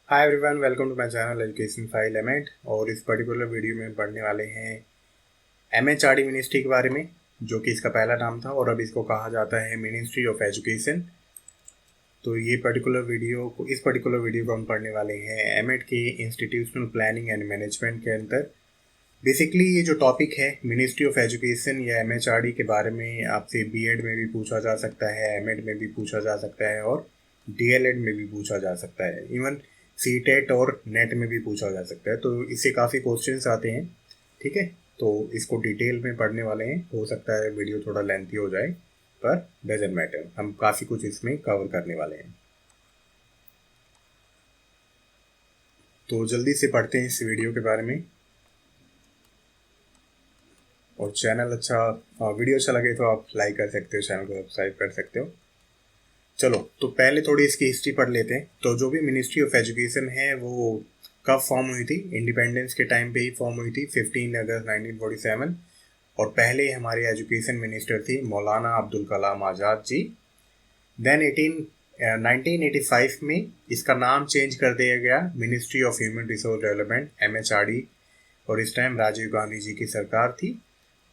Hi everyone, welcome to my channel education file MEd. और इस particular video में पढ़ने वाले हैं एमएचआरडी मिनिस्ट्री के बारे में, जो कि इसका पहला नाम था और अब इसको कहा जाता है मिनिस्ट्री ऑफ एजुकेशन। तो इस पर्टिकुलर वीडियो को हम पढ़ने वाले हैं एमएड के इंस्टीट्यूशनल प्लानिंग एंड मैनेजमेंट के अंदर। बेसिकली ये जो टॉपिक है मिनिस्ट्री ऑफ एजुकेशन या एमएचआरडी के बारे में, आपसे बीएड में भी पूछा जा सकता है, एमएड में भी पूछा जा सकता है और डीएलएड में भी पूछा जा सकता है, इवन सीटेट और नेट में भी पूछा जा सकता है। तो इससे काफ़ी क्वेश्चंस आते हैं। ठीक है, तो इसको डिटेल में पढ़ने वाले हैं। हो सकता है वीडियो थोड़ा लेंथी हो जाए, पर डजंट मैटर, हम काफ़ी कुछ इसमें कवर करने वाले हैं। तो जल्दी से पढ़ते हैं इस वीडियो के बारे में। और वीडियो अच्छा लगे तो आप लाइक कर सकते हो, चैनल को सब्सक्राइब कर सकते हो। चलो, तो पहले थोड़ी इसकी हिस्ट्री पढ़ लेते हैं। तो जो भी मिनिस्ट्री ऑफ एजुकेशन है वो कब फॉर्म हुई थी? इंडिपेंडेंस के टाइम पे ही फॉर्म हुई थी, 15 अगस्त 1947। और पहले हमारे एजुकेशन मिनिस्टर थी मौलाना अब्दुल कलाम आज़ाद जी। देन 1985 में इसका नाम चेंज कर दिया गया ministry of human resource development, MHRD। और इस टाइम राजीव गांधी जी की सरकार थी।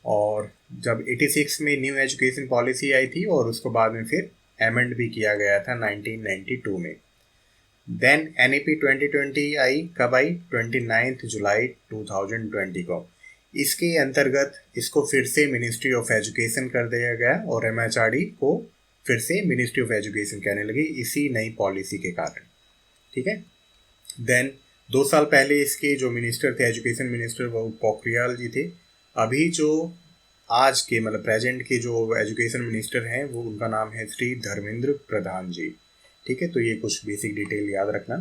और जब 86 में न्यू एजुकेशन पॉलिसी आई थी और उसको बाद में फिर एमेंड भी किया गया था 1992 में। देन NEP 2020 आई, कब आई? 29 जुलाई 2020 को। इसके अंतर्गत इसको फिर से मिनिस्ट्री ऑफ एजुकेशन कर दिया गया और MHRD को फिर से मिनिस्ट्री ऑफ एजुकेशन कहने लगी इसी नई पॉलिसी के कारण। ठीक है। देन 2 साल पहले इसके जो मिनिस्टर थे, एजुकेशन मिनिस्टर, वो पोखरियाल जी थे। अभी जो आज के मतलब प्रेजेंट के जो एजुकेशन मिनिस्टर हैं वो, उनका नाम है श्री धर्मेंद्र प्रधान जी। ठीक है, तो ये कुछ बेसिक डिटेल याद रखना।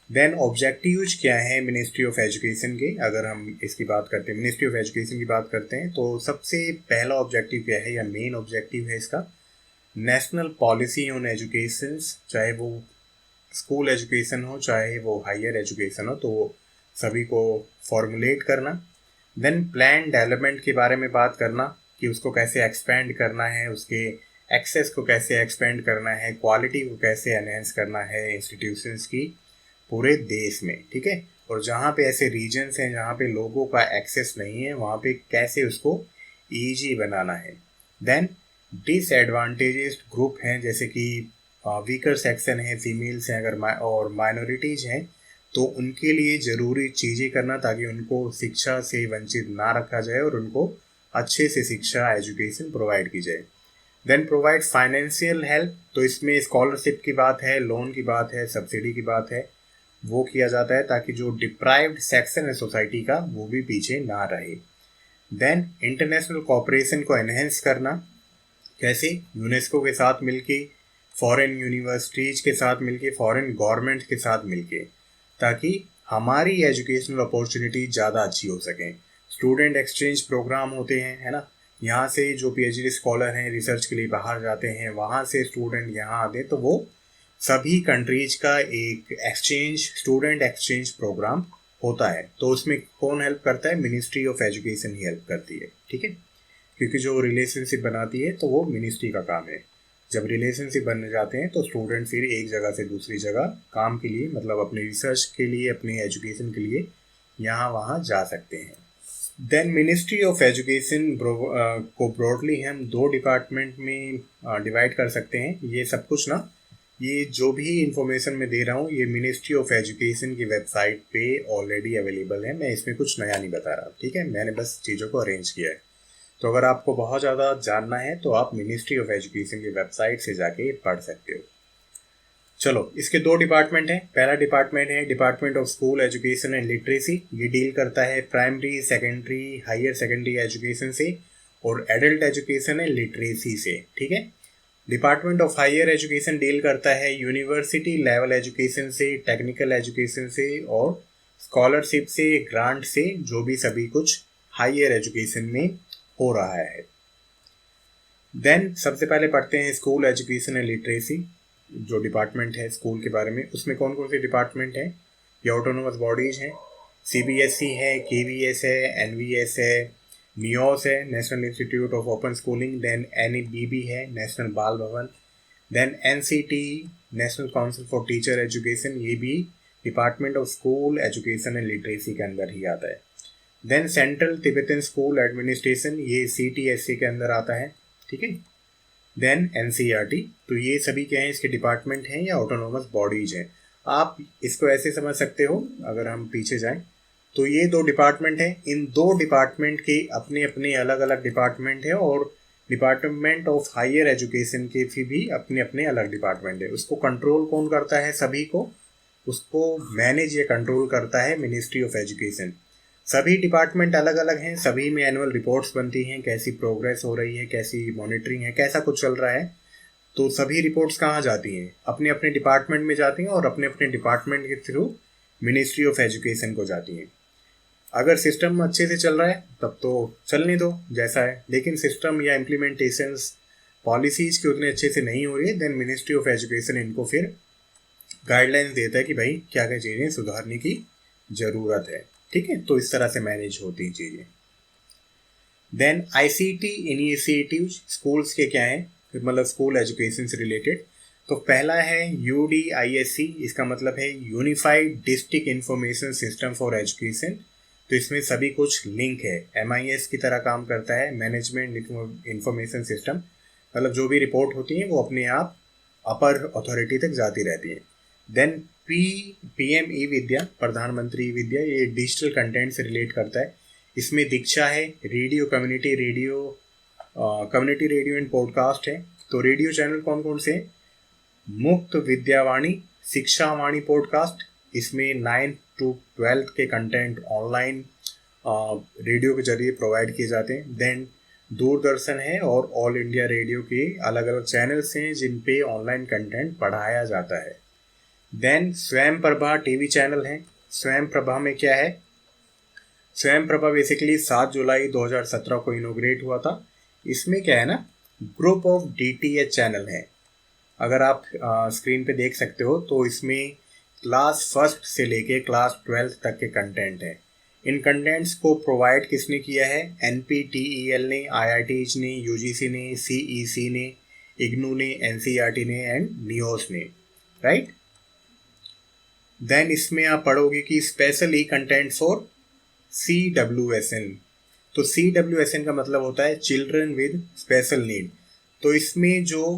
देन ऑब्जेक्टिव्स क्या है मिनिस्ट्री ऑफ एजुकेशन के? अगर हम इसकी बात करते हैं, मिनिस्ट्री ऑफ एजुकेशन की बात करते हैं, तो सबसे पहला ऑब्जेक्टिव क्या है या मेन ऑब्जेक्टिव है इसका? नेशनल पॉलिसी ऑन एजुकेशन, चाहे वो स्कूल एजुकेशन हो चाहे वो हायर एजुकेशन हो, तो सभी को फॉर्मुलेट करना। देन प्लान डेवलपमेंट के बारे में बात करना कि उसको कैसे एक्सपेंड करना है, उसके एक्सेस को कैसे एक्सपेंड करना है, क्वालिटी को कैसे एनहेंस करना है इंस्टीट्यूशंस की पूरे देश में। ठीक है, और जहाँ पे ऐसे रीजन्स हैं जहाँ पे लोगों का एक्सेस नहीं है, वहाँ पे कैसे उसको ईजी बनाना है। देन डिसएडवांटेजेस ग्रुप हैं, जैसे कि वीकर सेक्शन है, फीमेल्स हैं अगर और माइनॉरिटीज़ हैं, तो उनके लिए ज़रूरी चीज़ें करना ताकि उनको शिक्षा से वंचित ना रखा जाए और उनको अच्छे से शिक्षा एजुकेशन प्रोवाइड की जाए। देन प्रोवाइड फाइनेंशियल हेल्प, तो इसमें स्कॉलरशिप की बात है, लोन की बात है, सब्सिडी की बात है, वो किया जाता है ताकि जो डिप्राइव्ड सेक्शन है सोसाइटी का वो भी पीछे ना रहे। देन इंटरनेशनल कोऑपरेशन को एनहेंस करना, कैसे? यूनेस्को के साथ मिलके, फॉरेन यूनिवर्सिटीज़ के साथ मिलके, फॉरेन गवर्नमेंट के साथ मिलके, ताकि हमारी एजुकेशनल अपॉर्चुनिटी ज़्यादा अच्छी हो सकें। स्टूडेंट एक्सचेंज प्रोग्राम होते हैं, है ना, यहाँ से जो PhD स्कॉलर हैं रिसर्च के लिए बाहर जाते हैं, वहाँ से स्टूडेंट यहाँ आते हैं, तो वो सभी कंट्रीज का एक स्टूडेंट एक्सचेंज प्रोग्राम होता है। तो उसमें कौन हेल्प करता है? Ministry of education he help करती है। ठीक है, क्योंकि जो रिलेशनशिप बनाती है तो वो मिनिस्ट्री का काम है। जब रिलेशनशिप बन जाते हैं तो स्टूडेंट फिर एक जगह से दूसरी जगह काम के लिए, मतलब अपनी रिसर्च के लिए, अपनी एजुकेशन के लिए यहाँ वहाँ जा सकते हैं। देन मिनिस्ट्री ऑफ एजुकेशन को ब्रॉडली हम 2 डिपार्टमेंट में डिवाइड कर सकते हैं। ये सब कुछ ना, ये जो भी इंफॉर्मेशन मैं दे रहा हूँ ये मिनिस्ट्री ऑफ एजुकेशन की वेबसाइट पे ऑलरेडी अवेलेबल है। मैं इसमें कुछ नया नहीं बता रहा, ठीक है, मैंने बस चीज़ों को अरेंज किया है। तो अगर आपको बहुत ज़्यादा जानना है तो आप मिनिस्ट्री ऑफ एजुकेशन की वेबसाइट से जाके पढ़ सकते हो। चलो, इसके 2 डिपार्टमेंट हैं। पहला डिपार्टमेंट है department of school education and literacy. ये डील करता है primary, secondary, higher secondary education से और एडल्ट एजुकेशन एंड लिटरेसी से। ठीक है। Department of higher education deal करता है यूनिवर्सिटी लेवल एजुकेशन से, टेक्निकल एजुकेशन से और स्कॉलरशिप से, ग्रांट से, जो भी सभी कुछ हायर एजुकेशन में हो रहा है। देन सबसे पहले पढ़ते हैं स्कूल एजुकेशन एंड लिटरेसी, जो डिपार्टमेंट है स्कूल के बारे में। उसमें कौन कौन से डिपार्टमेंट हैं? ये ऑटोनोमस बॉडीज हैं, CBSE है, KVS है, NVS है, नियोस है, national institute of open schooling, then NEBB है, national Bal Bhavan, then NCT, national council for teacher education, ये भी department of school education and literacy के अंदर ही आता है। Then central Tibetan school administration, ये CTSC के अंदर आता है, ठीक है। देन NCERT, तो ये सभी क्या हैं, इसके डिपार्टमेंट हैं या ऑटोनोमस बॉडीज हैं। आप इसको ऐसे समझ सकते हो, अगर हम पीछे जाएं तो ये 2 डिपार्टमेंट हैं, इन 2 डिपार्टमेंट के अपने अपने अलग अलग डिपार्टमेंट है, और डिपार्टमेंट ऑफ हायर एजुकेशन के भी अपने अपने अलग डिपार्टमेंट है। उसको कंट्रोल कौन करता है, सभी को उसको मैनेज या कंट्रोल करता है मिनिस्ट्री ऑफ एजुकेशन। सभी डिपार्टमेंट अलग अलग हैं, सभी में एनुअल रिपोर्ट्स बनती हैं, कैसी प्रोग्रेस हो रही है, कैसी मॉनिटरिंग है, कैसा कुछ चल रहा है। तो सभी रिपोर्ट्स कहाँ जाती हैं, अपने अपने डिपार्टमेंट में जाती हैं, और अपने अपने डिपार्टमेंट के थ्रू मिनिस्ट्री ऑफ एजुकेशन को जाती हैं। अगर सिस्टम अच्छे से चल रहा है तब तो चलने दो जैसा है, लेकिन सिस्टम या इम्प्लीमेंटेशंस पॉलिसीज के उतने अच्छे से नहीं हो रही है, देन मिनिस्ट्री ऑफ एजुकेशन इनको फिर गाइडलाइंस देता है कि भाई क्या क्या चीज़ें सुधारने की ज़रूरत है, ठीक है। तो इस तरह से मैनेज होती हैं चीज़ें। देन ICT इनिशिएटिव स्कूल्स के क्या हैं, मतलब स्कूल एजुकेशन से रिलेटेड। तो पहला है UDISC, इसका मतलब है unified district information system for education. तो इसमें सभी कुछ लिंक है, MIS की तरह काम करता है, मैनेजमेंट इंफॉर्मेशन सिस्टम, मतलब जो भी रिपोर्ट होती है वो अपने आप अपर अथॉरिटी तक जाती रहती है। देन PM ई-विद्या, प्रधानमंत्री ई विद्या, ये डिजिटल कंटेंट से रिलेट करता है। इसमें दीक्षा है, radio community radio and podcast है। तो रेडियो चैनल कौन कौन से, मुक्त विद्यावाणी, शिक्षा वाणी पॉडकास्ट, इसमें 9 to 12 के कंटेंट ऑनलाइन रेडियो के जरिए प्रोवाइड किए जाते हैं। देन दूरदर्शन है और ऑल इंडिया रेडियो के अलग अलग चैनल्स हैं जिन पे ऑनलाइन कंटेंट पढ़ाया जाता है। देन स्वयं प्रभा TV चैनल है। स्वयं प्रभा में क्या है, स्वयं प्रभा बेसिकली 7 जुलाई 2017 को इनोग्रेट हुआ था। इसमें क्या है ना, ग्रुप ऑफ DTH चैनल है। अगर आप स्क्रीन पे देख सकते हो तो इसमें क्लास 1 से लेके क्लास 12 तक के कंटेंट हैं। इन कंटेंट्स को प्रोवाइड किसने किया है, NPTEL ने, IITs ने, UGC ने, CEC ने, IGNOU ने, NCERT ने एंड NIOS ने, राइट। देन इसमें आप पढ़ोगे कि special E content for CWSN। तो CWSN का मतलब होता है चिल्ड्रन विद स्पेशल नीड। तो इसमें जो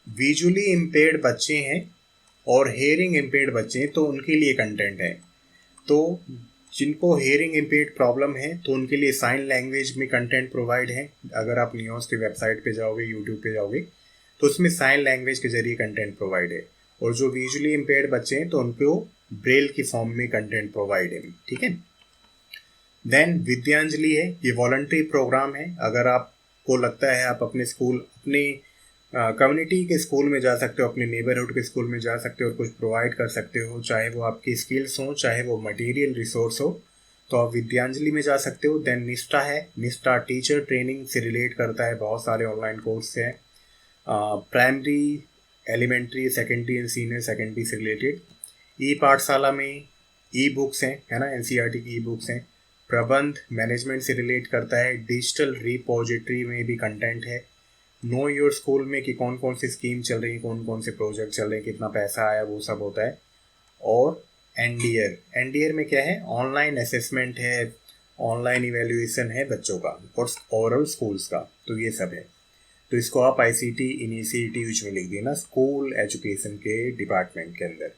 विजुअली इम्पेयर्ड बच्चे हैं और हेयरिंग इम्पेयर्ड बच्चे हैं तो उनके लिए कंटेंट है। तो जिनको हेयरिंग इम्पेयर्ड प्रॉब्लम है तो उनके लिए साइन लैंग्वेज में कंटेंट प्रोवाइड है। अगर आप नियोस की वेबसाइट पे जाओगे, यूट्यूब पे जाओगे तो उसमें साइन लैंग्वेज के जरिए कंटेंट प्रोवाइड है। और जो विजुअली इम्पेयर्ड बच्चे हैं तो उनको ब्रेल की फॉर्म में कंटेंट प्रोवाइड है, ठीक है। देन विद्यांजलि है, ये वॉलंटरी प्रोग्राम है। अगर आपको लगता है आप अपने स्कूल, अपने कम्युनिटी के स्कूल में जा सकते हो, अपने नेबरहुड के स्कूल में जा सकते हो और कुछ प्रोवाइड कर सकते हो, चाहे वो आपकी स्किल्स हो, चाहे वो मटेरियल रिसोर्स हो, तो आप विद्यांजलि में जा सकते हो। देन निष्ठा है, निष्ठा टीचर ट्रेनिंग से रिलेट करता है, बहुत सारे ऑनलाइन कोर्स हैं, primary, elementary, secondary and senior secondary से रिलेटेड। ई पाठशाला में बुक्स हैं, है ना, NCERT की बुक्स हैं। प्रबंध मैनेजमेंट से रिलेट करता है, डिजिटल रिपोजिटरी में भी कंटेंट है। नो योर स्कूल में कि कौन कौन सी स्कीम चल रही है, कौन कौन से प्रोजेक्ट चल रहे हैं, कितना पैसा आया, वो सब होता है। और एनडीएर में क्या है, ऑनलाइन असेसमेंट है, ऑनलाइन इवेल्युएशन है बच्चों का और ओरल स्कूल्स का, तो ये सब है। तो इसको आप ICT इनिशिएटिव्स में लिख देना, स्कूल एजुकेशन के डिपार्टमेंट के अंदर।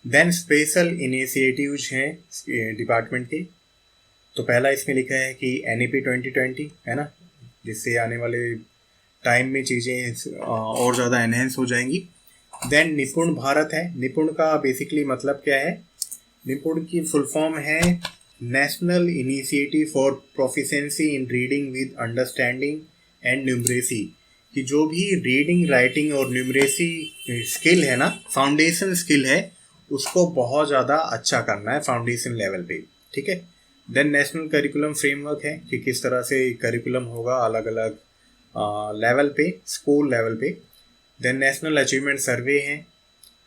देन स्पेशल इनिशिएटिव्स हैं डिपार्टमेंट के। तो पहला इसमें लिखा है कि NEP 2020 है ना, जिससे आने वाले टाइम में चीज़ें और ज़्यादा एनहेंस हो जाएंगी। देन निपुण भारत है। निपुण का बेसिकली मतलब क्या है, निपुण की फुल फॉर्म है national initiative for proficiency in reading with understanding and numeracy. कि जो भी रीडिंग, राइटिंग और न्यूमरेसी स्किल है ना, फाउंडेशन स्किल है, उसको बहुत ज़्यादा अच्छा करना है फाउंडेशन लेवल पे, ठीक है। देन नेशनल करिकुलम फ्रेमवर्क है कि किस तरह से करिकुलम होगा अलग अलग लेवल पे, स्कूल लेवल पे। देन नेशनल अचीवमेंट सर्वे है,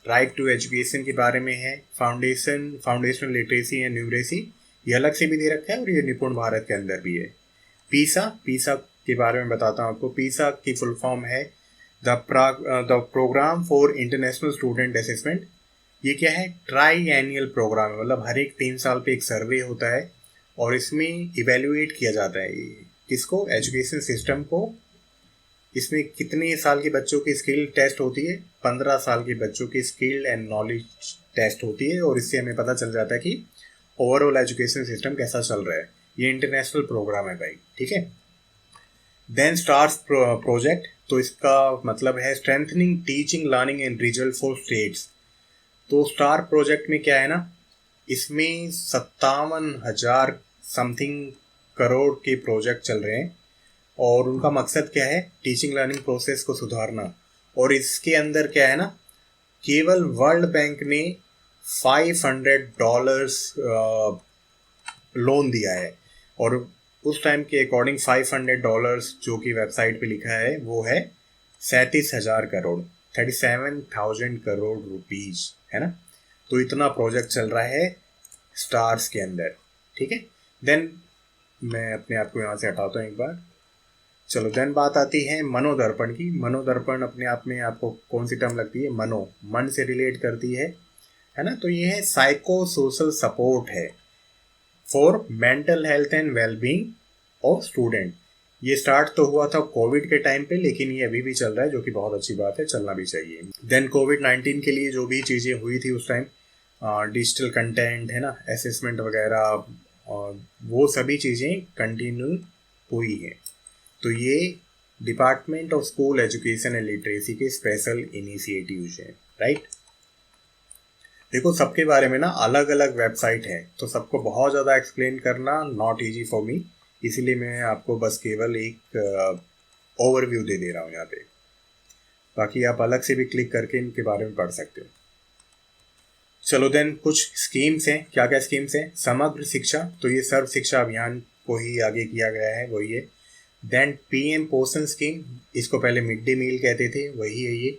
राइट टू एजुकेशन के बारे में है, फाउंडेशनल लिटरेसी एंड न्यूमरेसी, ये अलग से भी दे रखा है और ये निपुण भारत के अंदर भी है। पीसा के बारे में बताता हूँ आपको। पीसा की फुल फॉर्म है the programme for international student assessment. ये क्या है, ट्राई एनुअल प्रोग्राम है, मतलब हर एक 3 साल पे एक सर्वे होता है और इसमें इवेल्युएट किया जाता है किसको, एजुकेशन सिस्टम को। इसमें कितने साल के बच्चों की स्किल टेस्ट होती है, 15 साल के बच्चों की स्किल एंड नॉलेज टेस्ट होती है, और इससे हमें पता चल जाता है कि ओवरऑल एजुकेशन सिस्टम कैसा चल रहा है। ये इंटरनेशनल प्रोग्राम है भाई, ठीक है। देन स्टार्स प्रोजेक्ट, तो इसका मतलब है strengthening teaching learning and result for states. तो स्टार प्रोजेक्ट में क्या है ना, इसमें 57,000 समथिंग करोड़ के प्रोजेक्ट चल रहे हैं, और उनका मकसद क्या है, टीचिंग लर्निंग प्रोसेस को सुधारना। और इसके अंदर क्या है ना, केवल वर्ल्ड बैंक ने $500 लोन दिया है, और उस टाइम के अकॉर्डिंग $500 जो कि वेबसाइट पे लिखा है वो है 37,000 करोड़, 37,000 करोड़ रुपीज, है ना। तो इतना प्रोजेक्ट चल रहा है स्टार्स के अंदर, ठीक है। देन मैं अपने आप को यहाँ से हटाता हूँ एक बार। चलो देन बात आती है मनोदर्पण की। मनोदर्पण अपने आप में आपको कौन सी टर्म लगती है, मन से रिलेट करती है ना। तो ये है साइको सोशल सपोर्ट है for mental health and wellbeing of student. ये स्टार्ट तो हुआ था कोविड के टाइम पे, लेकिन ये अभी भी चल रहा है, जो कि बहुत अच्छी बात है, चलना भी चाहिए। देन कोविड-19 के लिए जो भी चीज़ें हुई थी उस टाइम, डिजिटल कंटेंट है ना, असेसमेंट वगैरह, और वो सभी चीज़ें कंटिन्यू हुई हैं। तो ये department of school education and literacy के स्पेशल इनिशिएटिव्स हैं, राइट। देखो सबके बारे में ना अलग अलग वेबसाइट है, तो सबको बहुत ज़्यादा एक्सप्लेन करना नॉट इजी फॉर मी, इसीलिए मैं आपको बस केवल एक ओवरव्यू दे दे रहा हूँ यहाँ पे। बाकी आप अलग से भी क्लिक करके इनके बारे में पढ़ सकते हो। चलो देन कुछ स्कीम्स हैं। क्या क्या स्कीम्स हैं, समग्र शिक्षा, तो ये सर्व शिक्षा अभियान को ही आगे किया गया है, वही है। देन पीएम पोषण स्कीम, इसको पहले मिड डे मील कहते थे, वही है ये।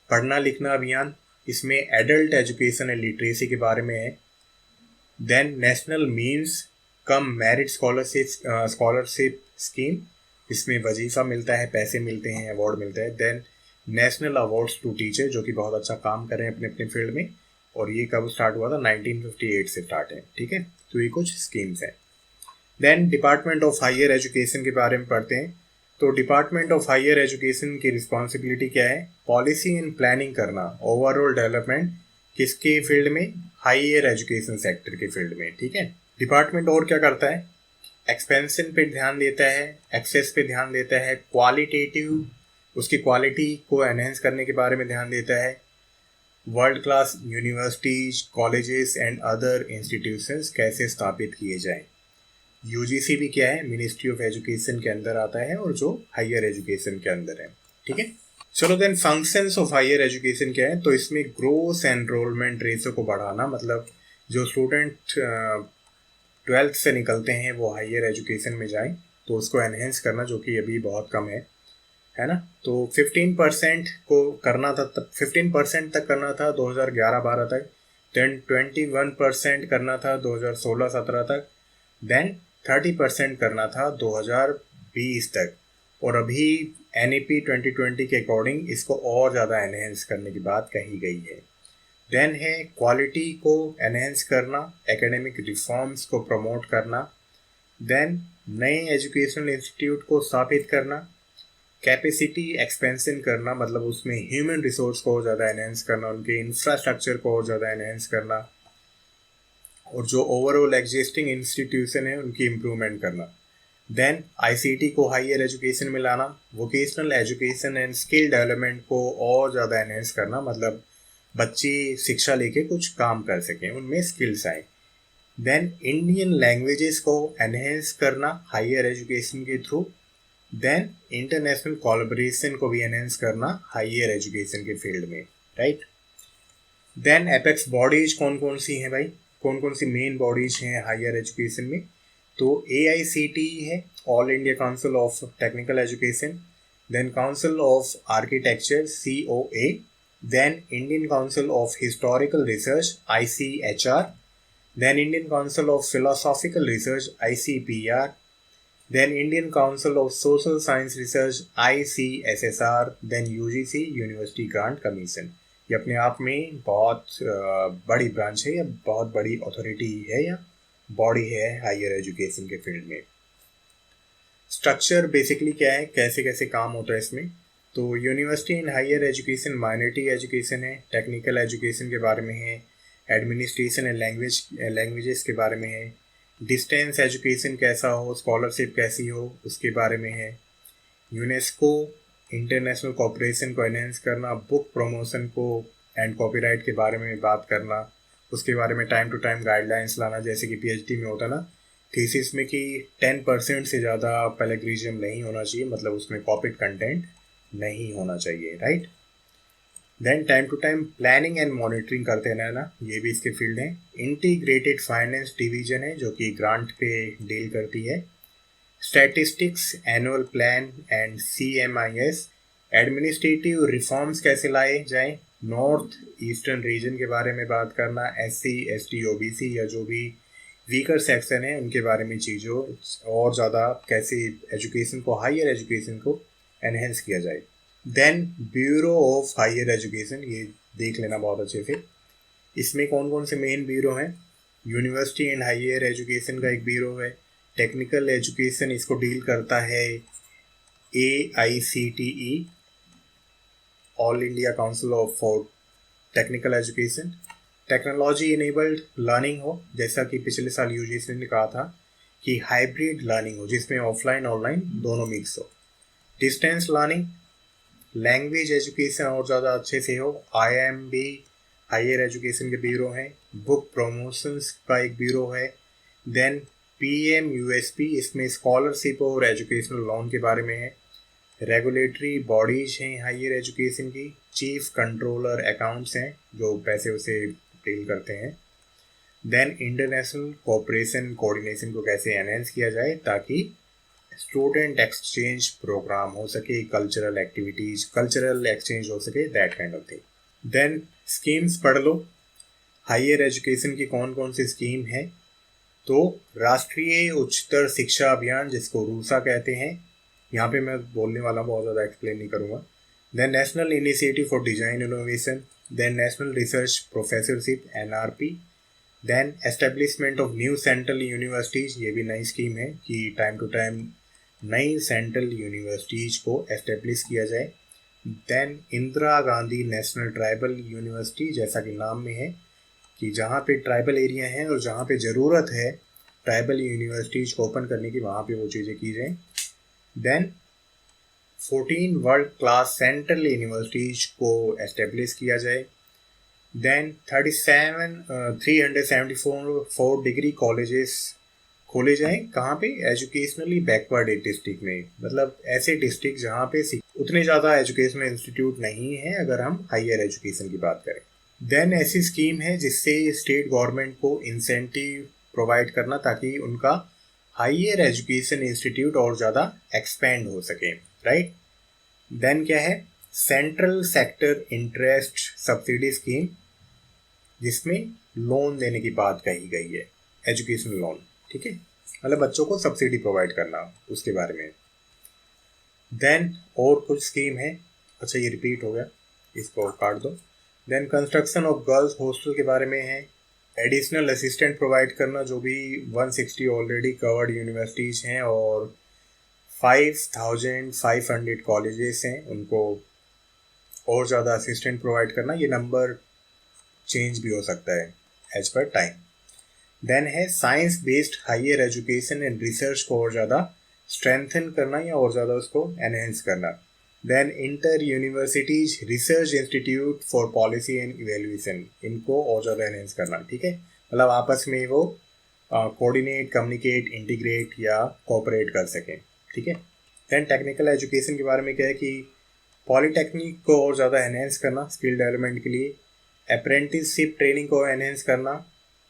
पढ़ना लिखना अभियान, इसमें एडल्ट एजुकेशन एंड लिटरेसी के बारे में है। Then national means cum merit scholarship scheme, इसमें वजीफा मिलता है, पैसे मिलते हैं, अवार्ड मिलता है। Then national awards to teacher, जो कि बहुत अच्छा काम कर रहे हैं अपने अपने फील्ड में, और ये कब स्टार्ट हुआ था, 1958 से स्टार्ट है, ठीक है। तो ये कुछ स्कीम्स हैं। Then department of higher education के बारे में पढ़ते हैं। तो डिपार्टमेंट ऑफ हायर एजुकेशन की रिस्पॉन्सिबिलिटी क्या है, पॉलिसी एंड प्लानिंग करना, ओवरऑल डेवलपमेंट किसके फील्ड में, हायर एजुकेशन सेक्टर के फील्ड में, ठीक है। डिपार्टमेंट और क्या करता है, एक्सपेंशन पे ध्यान देता है, एक्सेस पे ध्यान देता है, क्वालिटेटिव उसकी क्वालिटी को एनहेंस करने के बारे में ध्यान देता है, world class universities colleges and other institutions कैसे स्थापित किए जाएं। यूजीसी भी क्या है, मिनिस्ट्री ऑफ एजुकेशन के अंदर आता है, और जो हायर एजुकेशन के अंदर है, ठीक है। चलो then functions of higher education क्या है, तो इसमें ग्रोथ एनरोलमेंट रेशो को बढ़ाना, मतलब जो स्टूडेंट 12th से निकलते हैं वो हायर एजुकेशन में जाएं, तो उसको एनहेंस करना, जो कि अभी बहुत कम है ना। तो 15% को करना था, तब 15% तक करना था 2011-12 तक, देन 21% करना था 2016-17 तक, देन 30% करना था 2020 तक, और अभी NEP 2020 के अकॉर्डिंग इसको और ज़्यादा एनहेंस करने की बात कही गई है। देन है क्वालिटी को एनहेंस करना, एकेडमिक रिफॉर्म्स को प्रमोट करना, देन नए एजुकेशनल इंस्टीट्यूट को स्थापित करना, कैपेसिटी एक्सपेंशन करना, मतलब उसमें ह्यूमन रिसोर्स को ज़्यादा एनहेंस करना, उनके इंफ्रास्ट्रक्चर को ज़्यादा एनहेंस करना, और जो ओवरऑल एग्जिस्टिंग इंस्टीट्यूशन है उनकी इम्प्रूवमेंट करना। देन ICT को हायर एजुकेशन में लाना, vocational education and skill development को और ज़्यादा एनहेंस करना, मतलब बच्चे शिक्षा लेके कुछ काम कर सकें, उनमें स्किल्स आए। देन इंडियन लैंग्वेजेस को एनहेंस करना हायर एजुकेशन के थ्रू। देन इंटरनेशनल कोलैबोरेशन को भी एनहेंस करना हायर एजुकेशन के फील्ड में, राइट। देन एपेक्स बॉडीज कौन कौन सी हैं भाई, कौन कौन सी मेन बॉडीज हैं हायर एजुकेशन में, तो AICTE है, all India council of technical education, then council of architecture COA, then Indian council of historical research ICHR, then Indian council of philosophical research ICPR, then Indian Council of Social Science Research ICSSR, then UGC University Grant Commission। ये अपने आप में बहुत बड़ी branch है या बहुत बड़ी अथॉरिटी है या बॉडी है हायर एजुकेशन के फील्ड में। स्ट्रक्चर बेसिकली क्या है, कैसे कैसे काम होता है इसमें। तो university in higher education minority education है, टेक्निकल एजुकेशन के बारे में है, एडमिनिस्ट्रेशन एंड लैंग्वेजेस के बारे में है, डिस्टेंस एजुकेशन कैसा हो, स्कॉलरशिप कैसी हो उसके बारे में है, यूनेस्को इंटरनेशनल कॉपरेशन को एनहेंस करना, बुक प्रमोशन को एंड कॉपीराइट के बारे में बात करना, उसके बारे में टाइम टू टाइम गाइडलाइंस लाना, जैसे कि पीएचडी में होता ना थीसिस में कि 10% से ज़्यादा प्लेगरिज्म नहीं होना चाहिए, मतलब उसमें कॉपीड कंटेंट नहीं होना चाहिए, right. Then time to time planning and monitoring करते रहना, ये भी इसके फील्ड है। इंटीग्रेटेड फाइनेंस डिवीजन है जो कि ग्रांट पे डील करती है। Statistics, annual plan and CMIS, administrative reforms कैसे लाए जाएं, नॉर्थ ईस्टर्न रीजन के बारे में बात करना, SC ST OBC या जो भी वीकर सेक्शन है उनके बारे में चीज़ों और ज़्यादा कैसे एजुकेशन को, हायर एजुकेशन को एनहेंस किया जाए। Then bureau of higher education, ये देख लेना बहुत अच्छे से। इसमें कौन कौन से मेन ब्यूरो हैं। यूनिवर्सिटी एंड हायर एजुकेशन का एक ब्यूरो है। टेक्निकल एजुकेशन इसको डील करता है AICTE, all India council of for technical education. Technology enabled learning हो, जैसा कि पिछले साल यूजीसी ने कहा था कि हाइब्रिड लर्निंग हो जिसमें ऑफलाइन ऑनलाइन दोनों मिक्स हो। डिस्टेंस लर्निंग, लैंग्वेज एजुकेशन और ज़्यादा अच्छे से हो। IIMB हायर एजुकेशन के ब्यूरो हैं। बुक प्रमोशंस का एक ब्यूरो है। देन PMUSP, इसमें स्कॉलरशिप और एजुकेशनल लोन के बारे में है। रेगुलेटरी बॉडीज हैं हायर एजुकेशन की। चीफ कंट्रोलर अकाउंट्स हैं जो पैसे उसे डील करते हैं। देन इंटरनेशनल कोऑपरेशन कोऑर्डिनेशन को कैसे एनहेंस किया जाए ताकि स्टूडेंट एक्सचेंज प्रोग्राम हो सके, कल्चरल एक्टिविटीज, कल्चरल एक्सचेंज हो सके, that kind of thing. Then schemes पढ़ लो, हायर एजुकेशन की कौन कौन सी स्कीम है। तो राष्ट्रीय उच्चतर शिक्षा अभियान जिसको रूसा कहते हैं, यहाँ पे मैं बोलने वाला बहुत ज़्यादा एक्सप्लेन नहीं करूँगा। Then national initiative for design innovation, then national research professorship NRP, then establishment of new central universities, ये भी नई स्कीम है कि टाइम टू टाइम नई सेंट्रल यूनिवर्सिटीज़ को एस्टेब्लिश किया जाए। Then Indira Gandhi national tribal university, जैसा कि नाम में है कि जहाँ पे ट्राइबल एरिया हैं और जहाँ पे ज़रूरत है ट्राइबल यूनिवर्सिटीज़ को ओपन करने की, वहाँ पे वो चीज़ें की जाएँ। Then 14 world class central universities को एस्टेब्लिश किया जाए। देन 374 डिग्री कॉलेजेस खोले जाएं, कहाँ पे, एजुकेशनली बैकवर्ड डिस्ट्रिक्ट में, मतलब ऐसे डिस्ट्रिक्ट जहाँ पे उतने ज़्यादा एजुकेशनल इंस्टीट्यूट नहीं है अगर हम हायर एजुकेशन की बात करें। देन ऐसी स्कीम है जिससे स्टेट गवर्नमेंट को इंसेंटिव प्रोवाइड करना ताकि उनका हायर एजुकेशन इंस्टीट्यूट और ज़्यादा एक्सपेंड हो सके, राइट। देन क्या है, central sector interest subsidy scheme, जिसमें लोन देने की बात कही गई है, एजुकेशन लोन, ठीक है, मतलब बच्चों को सब्सिडी प्रोवाइड करना, उसके बारे में। देन और कुछ स्कीम है, अच्छा ये रिपीट हो गया, इसको काट दो। Then construction of girls hostel के बारे में है। एडिशनल असिस्टेंट प्रोवाइड करना, जो भी 160 ऑलरेडी कवर्ड यूनिवर्सिटीज़ हैं और 5500 कॉलेजेस हैं उनको और ज़्यादा असिस्टेंट प्रोवाइड करना। ये नंबर चेंज भी हो सकता है एज पर टाइम। देन है science based higher education and research को और ज़्यादा स्ट्रेंथन करना या और ज़्यादा उसको एनहेंस करना। Then inter universities research institute for policy and evaluation, इनको और ज़्यादा एनहेंस करना, ठीक है, मतलब आपस में वो कोऑर्डिनेट, कम्युनिकेट, इंटीग्रेट या कोऑपरेट कर सकें, ठीक है। देन टेक्निकल एजुकेशन के बारे में क्या है कि पॉलीटेक्निक को और ज़्यादा एनहेंस करना स्किल डेवलपमेंट के लिए, अप्रेंटिसशिप ट्रेनिंग को एनहेंस करना।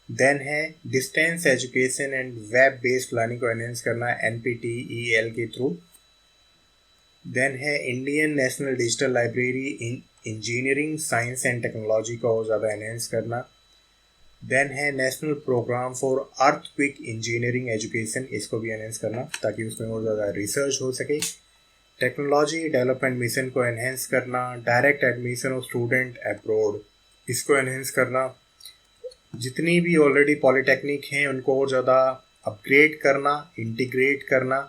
देन है distance education and web based learning को एनहेंस करना NPTEL के थ्रू। देन है Indian national digital library in engineering, science and technology को और ज़्यादा एनहेंस करना। देन है national programme for earthquake engineering education, इसको भी एनहेंस करना ताकि उसमें और ज़्यादा रिसर्च हो सके। टेक्नोलॉजी डेवलपमेंट मिशन को एनहेंस करना, direct admission of student abroad इसको एनहेंस करना, जितनी भी ऑलरेडी पॉलिटेक्निक हैं उनको और ज़्यादा अपग्रेड करना, इंटीग्रेट करना,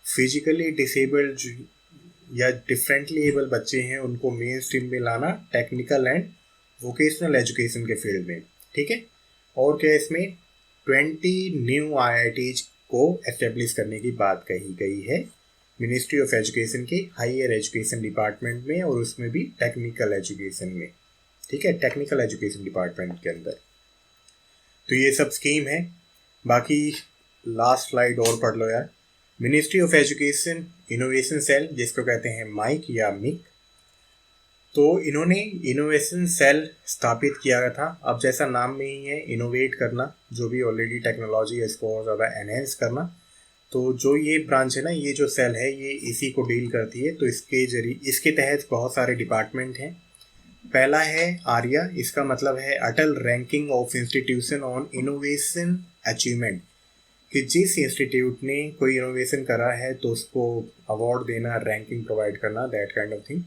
फिजिकली डिसेबल्ड या डिफरेंटली एबल बच्चे हैं उनको मेन स्ट्रीम में लाना टेक्निकल एंड वोकेशनल एजुकेशन के फील्ड में, ठीक है। और क्या इसमें 20 न्यू IITs को एस्टेब्लिश करने की बात कही गई है मिनिस्ट्री ऑफ एजुकेशन के हायर एजुकेशन डिपार्टमेंट में, और उसमें भी टेक्निकल एजुकेशन में, ठीक है, टेक्निकल एजुकेशन डिपार्टमेंट के अंदर। तो ये सब स्कीम है। बाकी लास्ट स्लाइड और पढ़ लो यार। Ministry of education innovation cell, जिसको कहते हैं माइक या मिक, तो इन्होंने इनोवेशन सेल स्थापित किया था। अब जैसा नाम में ही है, इनोवेट करना, जो भी ऑलरेडी टेक्नोलॉजी है इसको और ज़्यादा एनहेंस करना। तो जो ये ब्रांच है ना, ये जो सेल है ये इसी को डील करती है। तो इसके तहत बहुत सारे डिपार्टमेंट हैं। पहला है आर्या, इसका मतलब है Atal ranking of institution on innovation achievement, कि जिस इंस्टीट्यूट ने कोई इनोवेशन करा है तो उसको अवार्ड देना, रैंकिंग प्रोवाइड करना, that kind of thing.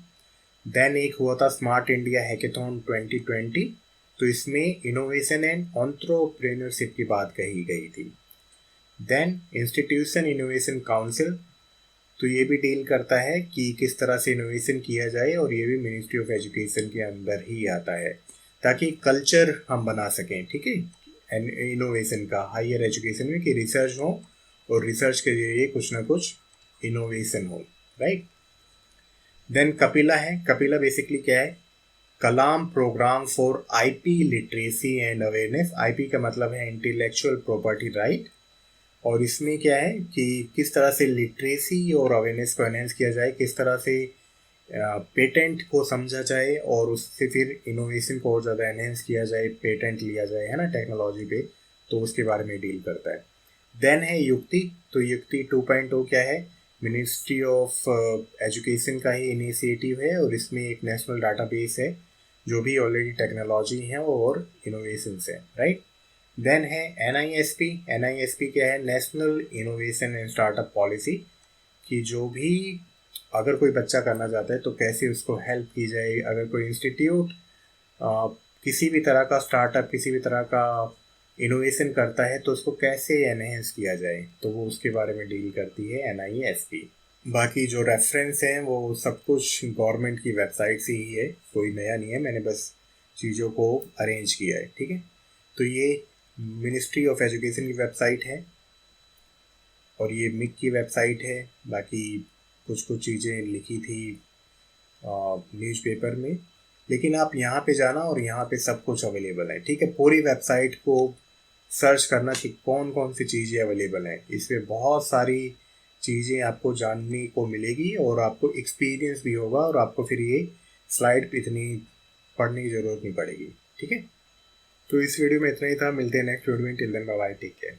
Then एक हुआ था स्मार्ट इंडिया हैकेथॉन 2020, तो इसमें इनोवेशन एंड एंटरप्रेन्योरशिप की बात कही गई थी। देन इंस्टीट्यूशन इनोवेशन काउंसिल, तो ये भी डील करता है कि किस तरह से इनोवेशन किया जाए, और ये भी मिनिस्ट्री ऑफ एजुकेशन के अंदर ही आता है, ताकि कल्चर हम बना सकें, ठीक है, इनोवेशन का हायर एजुकेशन में, कि रिसर्च हो और रिसर्च के जरिए कुछ ना कुछ इनोवेशन हो, राइट। देन कपिला है। कपिला बेसिकली क्या है, Kalam program for IP literacy and awareness. IP का मतलब है इंटेलेक्चुअल प्रॉपर्टी राइट, और इसमें क्या है कि किस तरह से लिटरेसी और अवेयरनेस को एनहेंस किया जाए, किस तरह से पेटेंट को समझा जाए और उससे फिर इनोवेशन को और ज़्यादा एनहेंस किया जाए, पेटेंट लिया जाए, है ना, टेक्नोलॉजी पे, तो उसके बारे में डील करता है। देन है युक्ति। तो युक्ति 2.0 क्या है, मिनिस्ट्री ऑफ एजुकेशन का ही इनिशिएटिव है, और इसमें एक नेशनल डाटाबेस है जो भी ऑलरेडी टेक्नोलॉजी है और इनोवेशन है, राइट। देन है NISP। NISP क्या है, national innovation and startup policy, कि जो भी अगर कोई बच्चा करना चाहता है तो कैसे उसको हेल्प की जाए, अगर कोई इंस्टीट्यूट किसी भी तरह का स्टार्टअप, किसी भी तरह का इनोवेशन करता है तो उसको कैसे एनहेंस किया जाए, तो वो उसके बारे में डील करती है NISP। बाकी जो रेफरेंस हैं वो सब कुछ गवर्नमेंट की वेबसाइट से ही है, कोई नया नहीं है, मैंने बस चीज़ों को अरेंज किया है, ठीक है। तो ये मिनिस्ट्री ऑफ एजुकेशन की वेबसाइट है, और ये मिक की वेबसाइट है। बाकी कुछ चीज़ें लिखी थी न्यूज़पेपर में, लेकिन आप यहाँ पे जाना और यहाँ पे सब कुछ अवेलेबल है, ठीक है। पूरी वेबसाइट को सर्च करना कि कौन कौन सी चीज़ें अवेलेबल हैं, इसमें बहुत सारी चीज़ें आपको जानने को मिलेगी, और आपको एक्सपीरियंस भी होगा, और आपको फिर ये स्लाइड इतनी पढ़ने की ज़रूरत नहीं पड़ेगी, ठीक है। तो इस वीडियो में इतना ही था, मिलते हैं नेक्स्ट वीडियो में। Till then bye bye, take care.